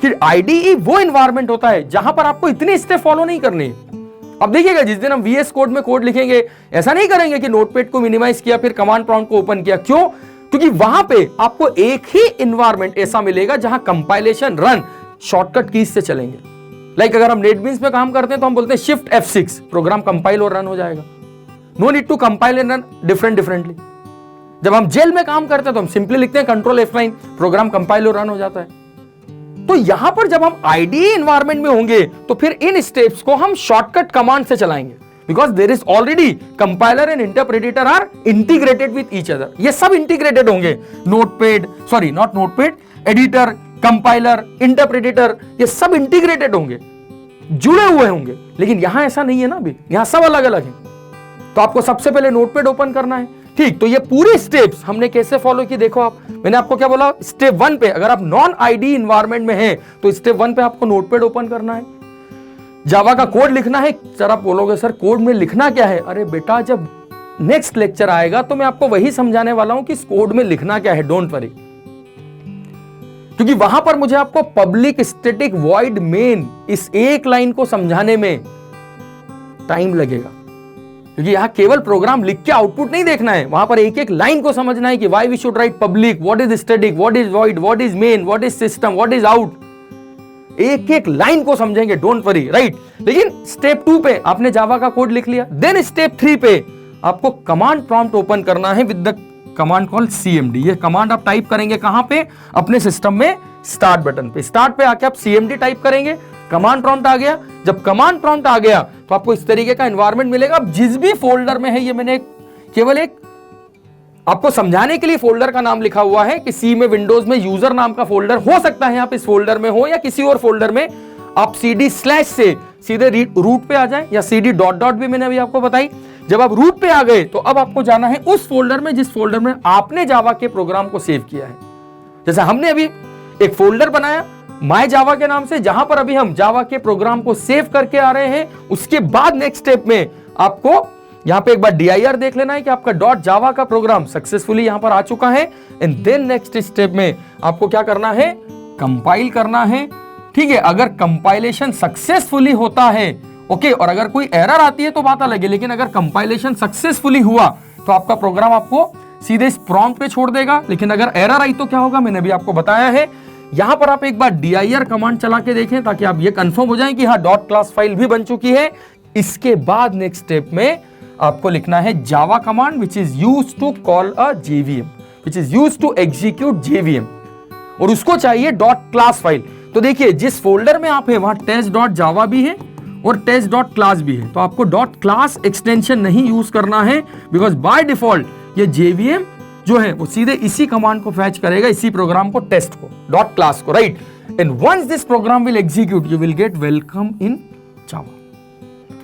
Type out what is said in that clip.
कि आईडीई वो एनवायरमेंट होता है जहां पर आपको इतनी स्टेप फॉलो नहीं करनी है। अब देखिएगा जिस दिन हम VS कोड में कोड लिखेंगे ऐसा नहीं करेंगे कि नोटपैड को मिनिमाइज किया फिर कमांड प्रॉम्प्ट को ओपन किया। क्यों? क्योंकि वहां पे आपको एक ही एनवायरमेंट ऐसा मिलेगा जहां कंपाइलेशन रन शॉर्टकट कीज से चलेंगे। लाइक अगर हम नेटबीन्स में काम करते हैं तो हम बोलते हैं शिफ्ट F6, प्रोग्राम कंपाइल और रन हो जाएगा। No need to compile and run differently. जब हम जेल में काम करते हैं तो हम सिंपली लिखते हैं कंट्रोल F9, प्रोग्राम कंपाइल और रन हो जाता है। तो यहां पर जब हम आईडीई एनवायरमेंट में होंगे तो फिर इन स्टेप्स को हम शॉर्टकट कमांड से चलाएंगे, because there is already compiler and interpreter are integrated with each other. ये सब इंटीग्रेटेड होंगे, not notepad, editor, compiler, interpreter, ये सब इंटीग्रेटेड होंगे, जुड़े हुए होंगे। लेकिन यहां ऐसा नहीं है ना, अभी यहां सब अलग अलग है। तो आपको सबसे पहले नोटपैड ओपन करना है, ठीक। तो ये पूरी स्टेप्स हमने कैसे फॉलो की, देखो आप, मैंने आपको क्या बोला, स्टेप 1 पे अगर आप नॉन आईडी एनवायरनमेंट में हैं तो स्टेप 1 पे आपको नोटपैड ओपन करना है, जावा का कोड लिखना है। सर आप बोलोगे सर कोड में लिखना क्या है? अरे बेटा जब नेक्स्ट लेक्चर आएगा तो मैं आपको वही समझाने वाला हूं कि इस कोड में लिखना क्या है, डोंट वरी। क्योंकि वहां पर मुझे आपको पब्लिक स्टैटिक वॉइड मेन इस एक लाइन को समझाने में टाइम लगेगा, क्योंकि यहां केवल प्रोग्राम लिख के आउटपुट नहीं देखना है, वहां पर एक एक लाइन को समझना है कि why we should write public, what is static, what is void, what is main, what is system, what is out. एक एक लाइन को समझेंगे, डोंट वरी, राइट। लेकिन स्टेप 2 पे आपने जावा का कोड लिख लिया, देन स्टेप 3 पे आपको कमांड प्रॉम्प्ट ओपन करना है with the command call CMD। ये कमांड आप टाइप करेंगे कहां पे? अपने सिस्टम में स्टार्ट बटन पे। स्टार्ट पे आके आप CMD टाइप करेंगे, कमांड प्रॉम्प्ट आ गया। जब कमांड प्रॉम्प्ट आ गया तो आपको इस तरीके का एनवायरनमेंट मिलेगा। अब जिस भी फोल्डर में है, ये मैंने केवल एक आपको समझाने के लिए फोल्डर का नाम लिखा हुआ है कि सी में, विंडोज में यूजर नाम का फोल्डर हो सकता है, आप इस फोल्डर में हो या किसी और फोल्डर में, आप CD/ से सीधे रूट पे आ जाए, या CD ... भी मैंने अभी आपको बताई। जब आप रूट पे आ गए तो अब आपको जाना है उस फोल्डर में जिस फोल्डर में आपने जावा के प्रोग्राम को सेव किया है। जैसे हमने अभी एक फोल्डर बनाया माय जावा के नाम से, जहां पर अभी हम जावा के प्रोग्राम को सेव करके आ रहे हैं। उसके बाद नेक्स्ट स्टेप में आपको यहां पे एक बार dir देख लेना है कि आपका .java का प्रोग्राम सक्सेसफुली यहां पर आ चुका है। एंड देन नेक्स्ट स्टेप में आपको क्या करना है? कंपाइल करना है, ठीक है। अगर कंपाइलेशन सक्सेसफुली होता है, ओके, और अगर कोई एरर आती है तो बात अलग है, लेकिन अगर कंपाइलेशन सक्सेसफुली हुआ तो आपका प्रोग्राम आपको सीधे इस प्रॉम्प्ट पे छोड़ देगा। लेकिन अगर एरर आई तो क्या होगा, मैंने भी आपको बताया है। यहां पर आप एक बार dir कमांड चला के देखें ताकि आप ये कंफर्म हो जाएं कि हाँ .class फाइल भी बन चुकी है। इसके बाद नेक्स्ट स्टेप में आपको लिखना है Java command which is use to call a JVM, which is use to execute JVM, और उसको चाहिए .class फाइल। तो देखिए जिस फोल्डर में आप है वहां test.java भी है और test.class भी है, तो आपको .class एक्सटेंशन नहीं यूज करना है, बिकॉज बाय डिफॉल्ट ये JVM जो है वो सीधे इसी कमांड को फैच करेगा, इसी प्रोग्राम को, टेस्ट को, .class को, right. And once this program will execute you will get welcome in Java.